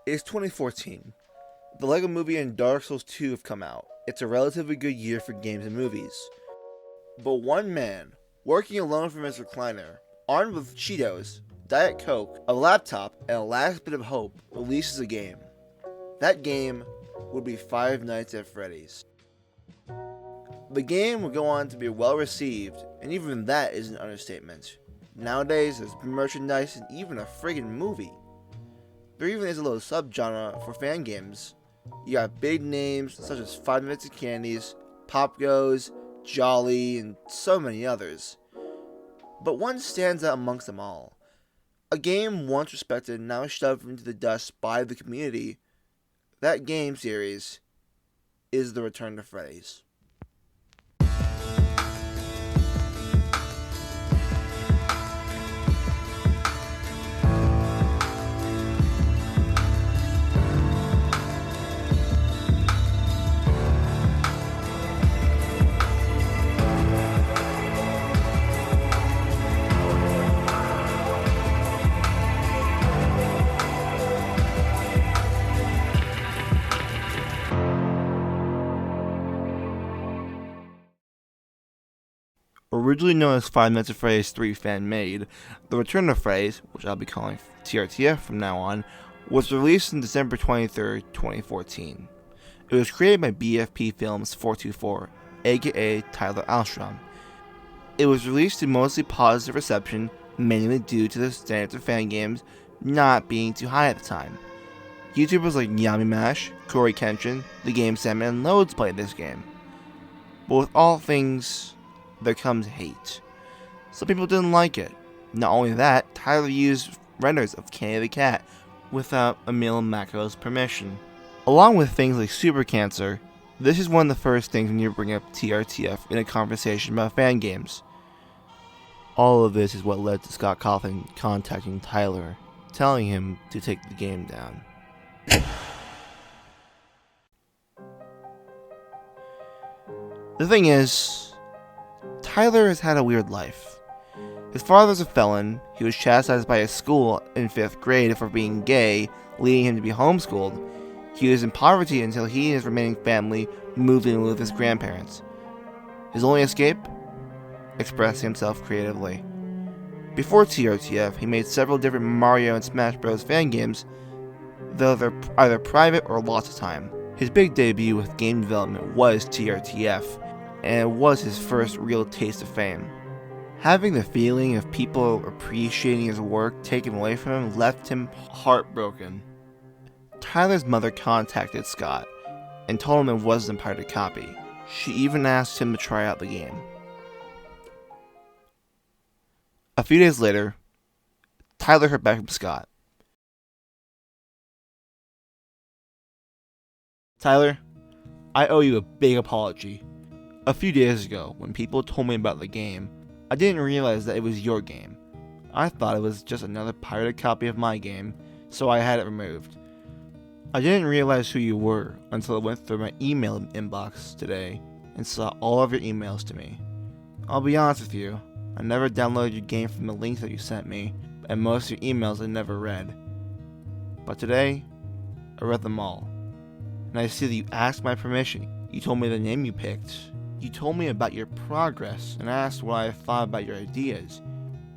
It's 2014. The LEGO Movie and Dark Souls 2 have come out. It's a relatively good year for games and movies. But one man, working alone from his recliner, armed with Cheetos, Diet Coke, a laptop, and a last bit of hope, releases a game. That game would be Five Nights at Freddy's. The game would go on to be well received, and even that is an understatement. Nowadays, there's merchandise and even a friggin' movie. There even is a little subgenre for fan games. You got big names such as Five Nights at Candy's, Pop Goes, Jolly, and so many others. But one stands out amongst them all. A game once respected, now shoved into the dust by the community. That game series is The Return to Freddy's. Originally known as Five Nights at Freddy's 3 fan-made, The Return to Freddy's, which I'll be calling TRTF from now on, was released on December 23, 2014. It was created by BFP Films 424, aka Tyler Alstrom. It was released to mostly positive reception, mainly due to the standards of fan games not being too high at the time. YouTubers like Yami Mash, Corey Kenshin, The Game Salmon, and loads played this game. But with all things, there comes hate. Some people didn't like it. Not only that, Tyler used renders of Candy the Cat without Emil Mako's permission. Along with things like Super Cancer, this is one of the first things when you bring up TRTF in a conversation about fan games. All of this is what led to Scott Cawthon contacting Tyler, telling him to take the game down. The thing is, Tyler has had a weird life. His father's a felon, he was chastised by his school in 5th grade for being gay, leading him to be homeschooled. He was in poverty until he and his remaining family moved in with his grandparents. His only escape? Expressing himself creatively. Before TRTF, he made several different Mario and Smash Bros. Fan games, though they're either private or lots of time. His big debut with game development was TRTF, and it was his first real taste of fame. Having the feeling of people appreciating his work taken away from him left him heartbroken. Tyler's mother contacted Scott and told him it wasn't part of the copy. She even asked him to try out the game. A few days later, Tyler heard back from Scott. Tyler, I owe you a big apology. A few days ago, when people told me about the game, I didn't realize that it was your game. I thought it was just another pirated copy of my game, so I had it removed. I didn't realize who you were until I went through my email inbox today and saw all of your emails to me. I'll be honest with you, I never downloaded your game from the links that you sent me, and most of your emails I never read. But today, I read them all, and I see that you asked my permission. You told me the name you picked. You told me about your progress and asked what I thought about your ideas.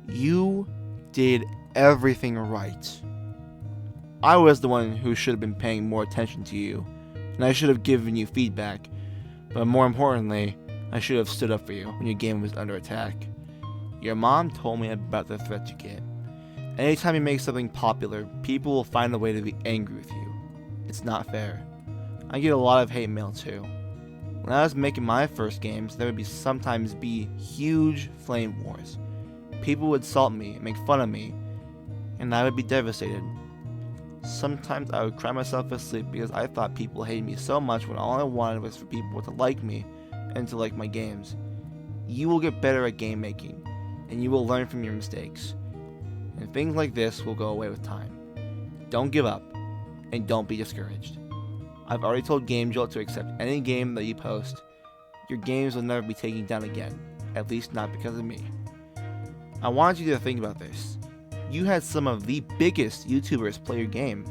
You did everything right. I was the one who should have been paying more attention to you, and I should have given you feedback, but more importantly, I should have stood up for you when your game was under attack. Your mom told me about the threats you get. Anytime you make something popular, people will find a way to be angry with you. It's not fair. I get a lot of hate mail too. When I was making my first games, there would sometimes be huge flame wars. People would insult me and make fun of me, and I would be devastated. Sometimes I would cry myself to sleep because I thought people hated me so much when all I wanted was for people to like me and to like my games. You will get better at game making, and you will learn from your mistakes. And things like this will go away with time. Don't give up, and don't be discouraged. I've already told GameJolt to accept any game that you post. Your games will never be taken down again, at least not because of me. I want you to think about this. You had some of the biggest YouTubers play your game.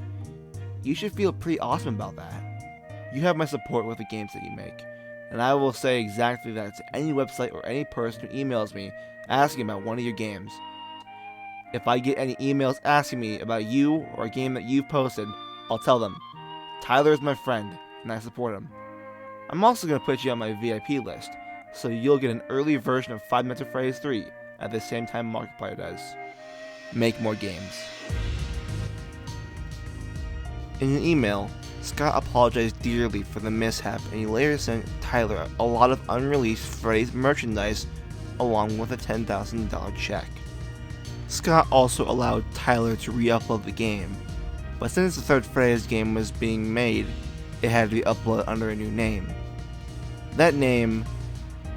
you should feel pretty awesome about that. You have my support with the games that you make, and I will say exactly that to any website or any person who emails me asking about one of your games. If I get any emails asking me about you or a game that you've posted, I'll tell them, Tyler is my friend, and I support him. I'm also going to put you on my VIP list, so you'll get an early version of Five Nights at Freddy's 3 at the same time Markiplier does. Make more games. In an email, Scott apologized dearly for the mishap, and he later sent Tyler a lot of unreleased Freddy's merchandise along with a $10,000 check. Scott also allowed Tyler to re-upload the game, but since the third Freddy's game was being made, it had to be uploaded under a new name. That name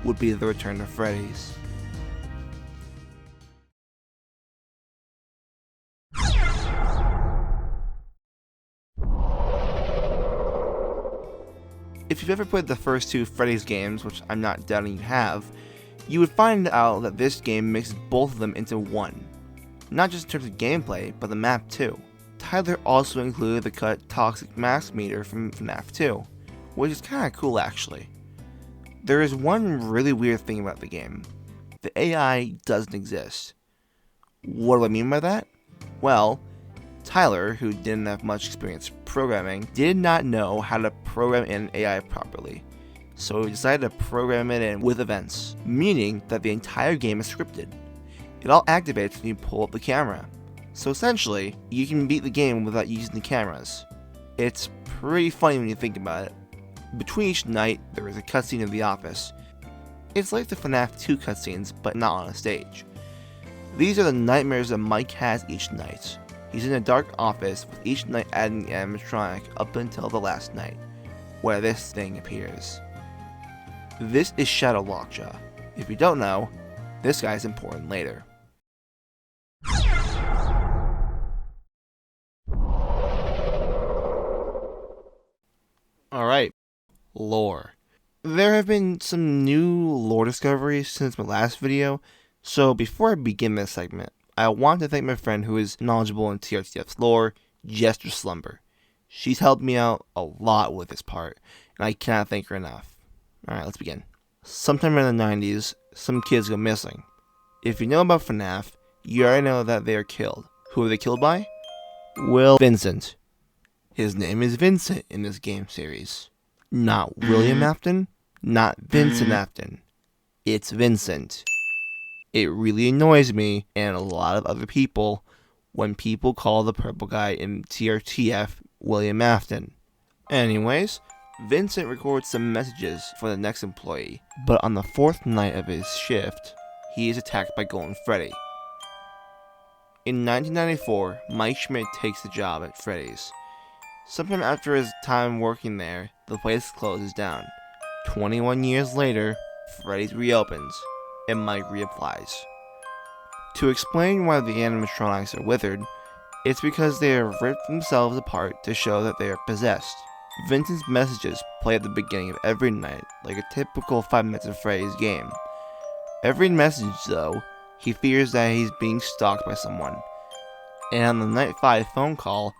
would be The Return of Freddy's. If you've ever played the first two Freddy's games, which I'm not doubting you have, you would find out that this game mixes both of them into one. Not just in terms of gameplay, but the map too. Tyler also included the cut Toxic Mask Meter from FNAF 2, which is kinda cool actually. There is one really weird thing about the game. The AI doesn't exist. What do I mean by that? Well, Tyler, who didn't have much experience programming, did not know how to program in AI properly. So he decided to program it in with events, meaning that the entire game is scripted. It all activates when you pull up the camera. So essentially, you can beat the game without using the cameras. It's pretty funny when you think about it. Between each night, there is a cutscene of The Office. It's like the FNAF 2 cutscenes, but not on a stage. These are the nightmares that Mike has each night. He's in a dark office, with each night adding an animatronic up until the last night, where this thing appears. This is Shadow Lockjaw. If you don't know, this guy's important later. Alright, lore. There have been some new lore discoveries since my last video, so before I begin this segment, I want to thank my friend who is knowledgeable in TRTF's lore, jesterslumber. She's helped me out a lot with this part, and I cannot thank her enough. Alright, let's begin. Sometime in the 90s, some kids go missing. If you know about FNAF, you already know that they are killed. Who are they killed by? Well, Vincent. His name is Vincent in this game series. Not William Afton, not Vincent Afton. It's Vincent. It really annoys me and a lot of other people when people call the purple guy in TRTF William Afton. Anyways, Vincent records some messages for the next employee, but on the fourth night of his shift, he is attacked by Golden Freddy. In 1994, Mike Schmidt takes the job at Freddy's. Sometime after his time working there, the place closes down. 21 years later, Freddy's reopens, and Mike reapplies. To explain why the animatronics are withered, it's because they have ripped themselves apart to show that they are possessed. Vincent's messages play at the beginning of every night, like a typical 5 Nights at Freddy's game. Every message, though, he fears that he's being stalked by someone. And on the night 5 phone call,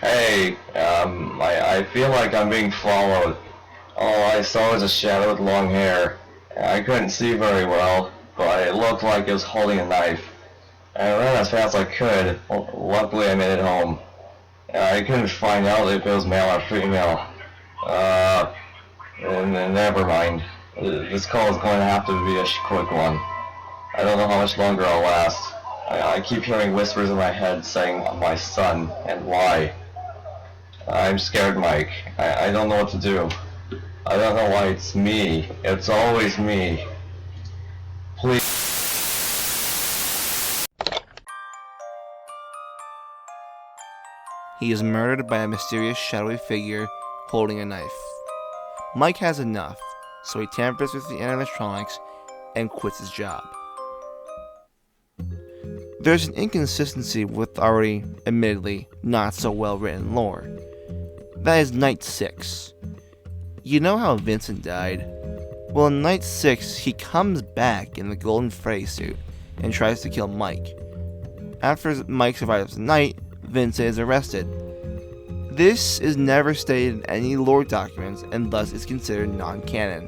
Hey, I feel like I'm being followed. All I saw was a shadow with long hair. I couldn't see very well, but it looked like it was holding a knife. I ran as fast as I could. Luckily I made it home. I couldn't find out if it was male or female. Never mind. This call is going to have to be a quick one. I don't know how much longer I'll last. I keep hearing whispers in my head saying my son and why. I'm scared, Mike. I don't know what to do. I don't know why it's me. It's always me. Please. he is murdered by a mysterious shadowy figure holding a knife. Mike has enough, so he tampers with the animatronics and quits his job. There's an inconsistency with already, admittedly, not so well written lore. That is night 6. You know how Vincent died? Well, in Night 6, he comes back in the golden Freddy suit and tries to kill Mike. After Mike survives the night, Vincent is arrested. This is never stated in any lore documents and thus is considered non-canon.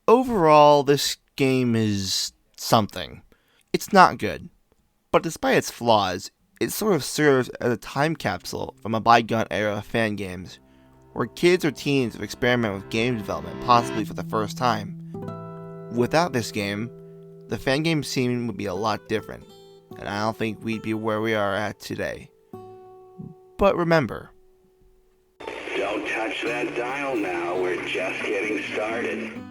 Overall, this game is something. It's not good, but despite its flaws, it sort of serves as a time capsule from a bygone era of fan games, where kids or teens have experimented with game development possibly for the first time. Without this game, the fan game scene would be a lot different, and I don't think we'd be where we are at today. But remember, don't touch that dial now, we're just getting started.